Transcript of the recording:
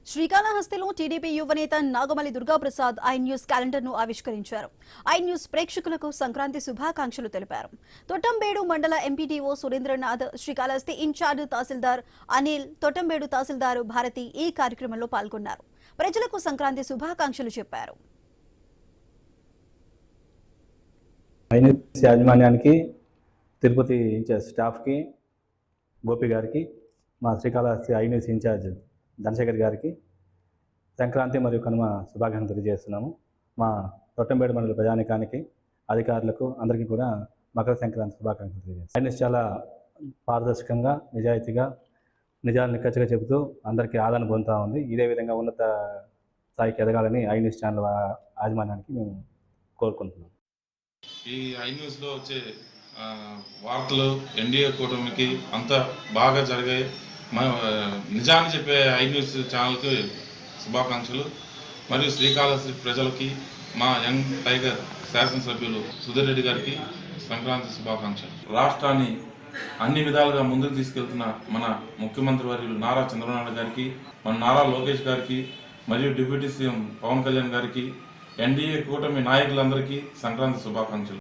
శ్రీకాళహస్తిలో TDP యువనేత నాగమల్లి Durgaprasad I news క్యాలెండర్ను ఆవిష్కరించారు. I news ప్రేక్షకులకు సంక్రాంతి శుభాకాంక్షలు తెలిపారు. తొట్టంబేడు మండల ఎంపీడీఓ సురేంద్రనాథ్, శ్రీకాళహస్తి ఇన్ఛార్జ్ తహసీల్దార్ అనిల్, తొట్టంబేడు తహసీల్దార్ భారతి ఈ కార్యక్రమంలో పాల్గొన్నారు. ప్రజలకు సంక్రాంతి శుభాకాంక్షలు చెప్పారు. ఐ న్యూస్ యాజమాన్యానికి, తిరుపతి ఇన్ఛార్జ్ స్టాఫ్కి, గోపి గారికి, మా Srikalahasti I news incharge Dhanasekhar గారికి సంక్రాంతి మరియు కనుమ శుభాకాంక్షలు తెలియజేస్తున్నాము. మా తొట్టంబేడు మండల ప్రజానికానికి, అధికారులకు అందరికీ కూడా మకర సంక్రాంతి శుభాకాంక్షలు తెలియజేస్తాం. ఐ న్యూస్ చాలా పారదర్శకంగా, నిజాయితీగా, నిజాలు నిక్కచ్చిగా చెబుతూ అందరికీ ఆదరణ పొందుతూ ఉంది. ఇదే విధంగా ఉన్నత స్థాయికి ఎదగాలని ఐ న్యూస్ ఛానల్ యాజమాన్యానికి మేము కోరుకుంటున్నాం. ఈ ఐ న్యూస్లో వచ్చే వార్తలు ఎన్డీఏ కూటమికి అంతా బాగా జరిగాయి. నిజాన్ని చెప్పే ఐ న్యూస్ ఛానల్కి శుభాకాంక్షలు. మరియు శ్రీకాళహస్తి ప్రజలకి, మా యంగ్ టైగర్ శాసనసభ్యులు సుధీర్ రెడ్డి గారికి సంక్రాంతి శుభాకాంక్షలు. రాష్ట్రాన్ని అన్ని విధాలుగా ముందుకు తీసుకెళ్తున్న మన ముఖ్యమంత్రి వర్యులు నారా చంద్రబాబు గారికి, మన నారా లోకేష్ గారికి, మరియు డిప్యూటీ సీఎం పవన్ కళ్యాణ్ గారికి, ఎన్డీఏ కూటమి నాయకులందరికీ సంక్రాంతి శుభాకాంక్షలు.